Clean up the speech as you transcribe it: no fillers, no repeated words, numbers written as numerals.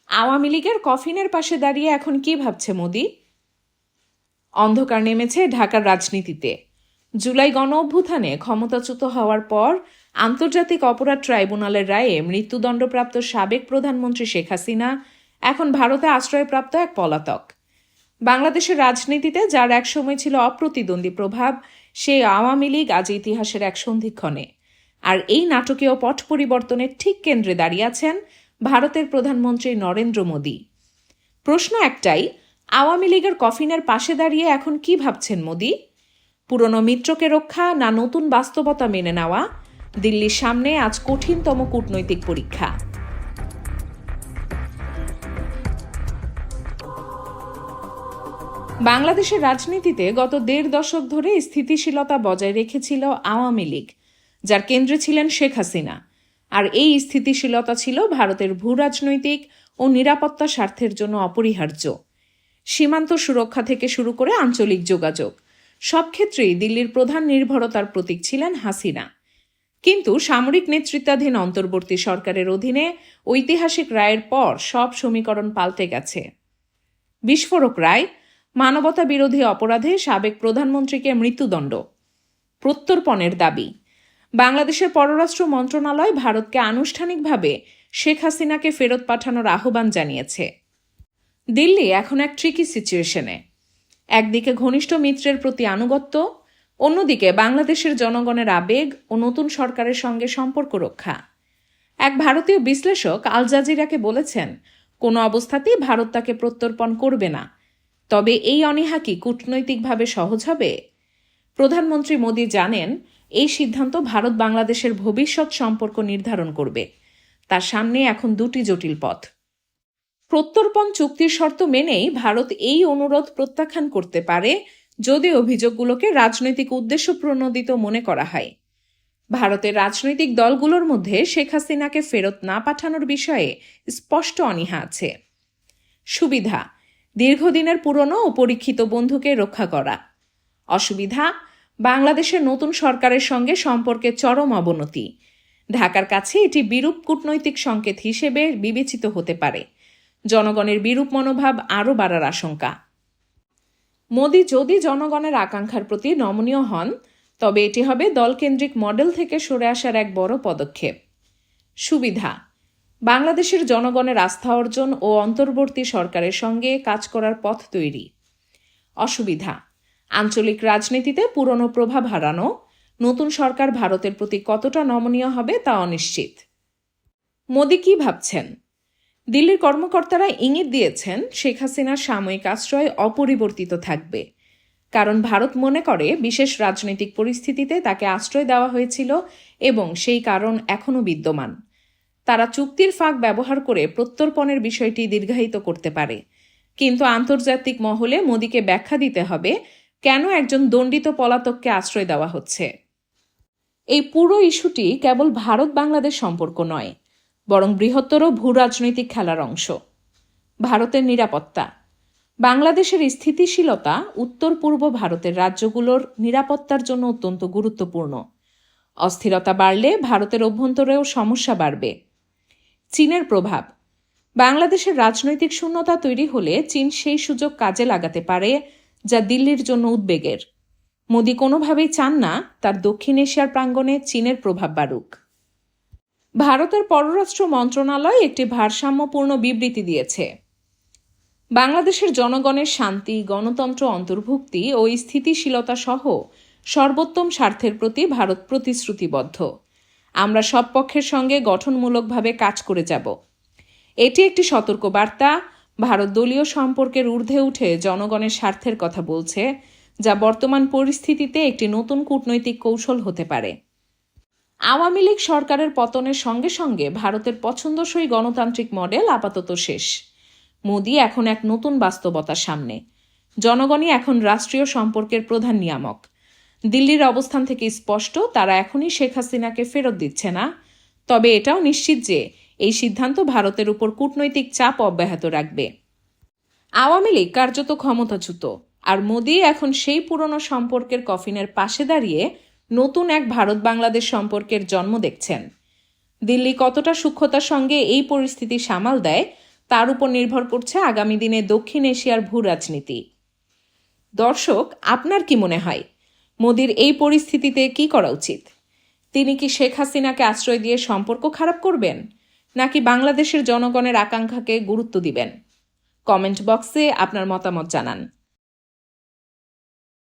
আওয়ামী লীগের কফিনের পাশে দাঁড়িয়ে এখন কি ভাবছে মোদি? অন্ধকার নেমেছে ঢাকার রাজনীতিতে। জুলাই গণ অভ্যুত্থানে ক্ষমতাচ্যুত হওয়ার পর আন্তর্জাতিক অপরাধ ট্রাইব্যুনালের রায়ে মৃত্যুদণ্ডপ্রাপ্ত সাবেক প্রধানমন্ত্রী শেখ হাসিনা এখন ভারতে আশ্রয়প্রাপ্ত এক পলাতক। বাংলাদেশের রাজনীতিতে যার একসময় ছিল অপ্রতিদ্বন্দ্বী প্রভাব, সেই আওয়ামী লীগ আজ ইতিহাসের এক সন্ধিক্ষণে। আর এই নাটকীয় পট পরিবর্তনের ঠিক কেন্দ্রে দাঁড়িয়ে আছেন ভারতের প্রধানমন্ত্রী নরেন্দ্র মোদি। প্রশ্ন একটাই, আওয়ামী লীগের কফিনের পাশে দাঁড়িয়ে এখন কি ভাবছেন মোদি? পুরনো মিত্রকে রক্ষা না নতুন বাস্তবতা মেনে নেওয়া? দিল্লির সামনে আজ কঠিনতম কূটনৈতিক পরীক্ষা। বাংলাদেশের রাজনীতিতে গত ১.৫ দশক ধরে স্থিতিশীলতা বজায় রেখেছিল আওয়ামী লীগ, যার কেন্দ্রে ছিলেন শেখ হাসিনা। আর এই স্থিতিশীলতা ছিল ভারতের ভূরাজনৈতিক ও নিরাপত্তা স্বার্থের জন্য অপরিহার্য। সীমান্ত সুরক্ষা থেকে শুরু করে আঞ্চলিক যোগাযোগ, সব ক্ষেত্রেই দিল্লির প্রধান নির্ভরতার প্রতীক ছিলেন হাসিনা। কিন্তু সামরিক নেতৃত্বাধীন অন্তর্বর্তী সরকারের অধীনে ঐতিহাসিক রায়ের পর সব সমীকরণ পাল্টে গেছে। বিস্ফোরক রায়, মানবতা বিরোধী অপরাধে সাবেক প্রধানমন্ত্রীকে মৃত্যুদণ্ড, প্রত্যর্পণের দাবি। বাংলাদেশের পররাষ্ট্র মন্ত্রণালয় ভারতকে আনুষ্ঠানিকভাবে শেখ হাসিনাকে ফেরত পাঠানোর আহ্বান জানিয়েছে। দিল্লি এখন এক ট্রিকি সিচুয়েশনে। একদিকে ঘনিষ্ঠ মিত্রের প্রতি আনুগত্য, অন্যদিকে বাংলাদেশের জনগণের আবেগ ও নতুন সরকারের সঙ্গে সম্পর্ক রক্ষা। এক ভারতীয় বিশ্লেষক আল জাজিরাকে বলেছেন, কোনো অবস্থাতেই ভারত তাকে প্রত্যর্পণ করবে না। তবে এই অনীহা কি কূটনৈতিকভাবে সহজ হবে? প্রধানমন্ত্রী মোদি জানেন, এই সিদ্ধান্ত ভারত বাংলাদেশের ভবিষ্যৎ সম্পর্ক নির্ধারণ করবে। তার সামনে এখন দুটি জটিল পথ। প্রত্যর্পণ চুক্তির শর্ত মেনেই ভারত এই অনুরোধ প্রত্যাখ্যান করতে পারে, যদি অভিযোগগুলোকে রাজনৈতিক উদ্দেশ্য প্রণোদিত মনে করা হয়। ভারতের রাজনৈতিক দলগুলোর মধ্যে শেখ হাসিনাকে ফেরত না পাঠানোর বিষয়ে স্পষ্ট অনীহা আছে। সুবিধা, দীর্ঘদিনের পুরনো ও পরীক্ষিত বন্ধুকে রক্ষা করা। অসুবিধা, বাংলাদেশের নতুন সরকারের সঙ্গে সম্পর্কে চরম অবনতি। ঢাকার কাছে এটি বিরূপ কূটনৈতিক সংকেত হিসেবে বিবেচিত হতে পারে। জনগণের বিরূপ মনোভাব আরও বাড়ার আশঙ্কা। মোদি যদি জনগণের আকাঙ্ক্ষার প্রতি নমনীয় হন, তবে এটি হবে দলকেন্দ্রিক মডেল থেকে সরে আসার এক বড় পদক্ষেপ। সুবিধা, বাংলাদেশের জনগণের আস্থা অর্জন ও অন্তর্বর্তী সরকারের সঙ্গে কাজ করার পথ তৈরি। অসুবিধা, আঞ্চলিক রাজনীতিতে পুরনো প্রভাব হারানো, নতুন সরকার ভারতের প্রতি কতটা নমনীয় হবে তা অনিশ্চিত। মোদি কি ভাবছেন? দিল্লির কর্মকর্তারা ইঙ্গিত দিয়েছেন, শেখ হাসিনার সাময়িক আশ্রয় অপরিবর্তিত থাকবে। কারণ ভারত মনে করে বিশেষ রাজনৈতিক পরিস্থিতিতে তাকে আশ্রয় দেওয়া হয়েছিল এবং সেই কারণ এখনও বিদ্যমান। তারা চুক্তির ফাঁক ব্যবহার করে প্রত্যর্পণের বিষয়টি দীর্ঘায়িত করতে পারে। কিন্তু আন্তর্জাতিক মহলে মোদিকে ব্যাখ্যা দিতে হবে কেন একজন দণ্ডিত পলাতককে আশ্রয় দেওয়া হচ্ছে। এই পুরো ইস্যুটি কেবল ভারত বাংলাদেশ সম্পর্ক নয়, বরং বৃহত্তর ভূরাজনৈতিক খেলার অংশ। ভারতের নিরাপত্তা, বাংলাদেশের স্থিতিশীলতা উত্তর পূর্ব ভারতের রাজ্যগুলোর নিরাপত্তার জন্য অত্যন্ত গুরুত্বপূর্ণ। অস্থিরতা বাড়লে ভারতের অভ্যন্তরেও সমস্যা বাড়বে। চীনের প্রভাব, বাংলাদেশের রাজনৈতিক শূন্যতা তৈরি হলে চীন সেই সুযোগ কাজে লাগাতে পারে, যা দিল্লির জন্য উদ্বেগের। মোদি কোনোভাবেই চান না তার দক্ষিণ এশিয়ার প্রাঙ্গণে চীনের প্রভাব বাড়ুক। ভারতের পররাষ্ট্র মন্ত্রণালয় একটি ভারসাম্যপূর্ণ বিবৃতি দিয়েছে। বাংলাদেশের জনগণের শান্তি, গণতন্ত্র, অন্তর্ভুক্তি ও স্থিতিশীলতা সহ সর্বোত্তম স্বার্থের প্রতি ভারত প্রতিশ্রুতিবদ্ধ। আমরা সব পক্ষের সঙ্গে গঠনমূলকভাবে কাজ করে যাব। এটি একটি সতর্ক বার্তা। ভারত দলীয় সম্পর্কের ঊর্ধ্বে উঠে জনগণের স্বার্থের কথা বলছে, যা বর্তমান পরিস্থিতিতে একটি নতুন কূটনৈতিক কৌশল হতে পারে। আওয়ামী লীগ সরকারের পতনের সঙ্গে সঙ্গে ভারতের পছন্দসই গণতান্ত্রিক মডেল আপাতত শেষ। মোদি এখন এক নতুন বাস্তবতার সামনে। জনগণই এখন রাষ্ট্রীয় সম্পর্কের প্রধান নিয়ামক। দিল্লির অবস্থান থেকে স্পষ্ট, তারা এখনই শেখ হাসিনাকে ফেরত দিচ্ছে না। তবে এটাও নিশ্চিত যে এই সিদ্ধান্ত ভারতের উপর কূটনৈতিক চাপ অব্যাহত রাখবে। আওয়ামী লীগ কার্যত ক্ষমতাচ্যুত, আর মোদি এখন সেই পুরনো সম্পর্কের কফিনের পাশে দাঁড়িয়ে নতুন এক ভারত বাংলাদেশ সম্পর্কের জন্ম দেখছেন। দিল্লি কতটা সূক্ষ্মতার সঙ্গে এই পরিস্থিতি সামাল দেয় তার উপর নির্ভর করছে আগামী দিনে দক্ষিণ এশিয়ার ভূ রাজনীতি। দর্শক, আপনার কি মনে হয় মোদির এই পরিস্থিতিতে কি করা উচিত? তিনি কি শেখ হাসিনাকে আশ্রয় দিয়ে সম্পর্ক খারাপ করবেন, নাকি বাংলাদেশের জনগণের আকাঙ্ক্ষাকে গুরুত্ব দিবেন? কমেন্ট বক্সে আপনার মতামত জানান।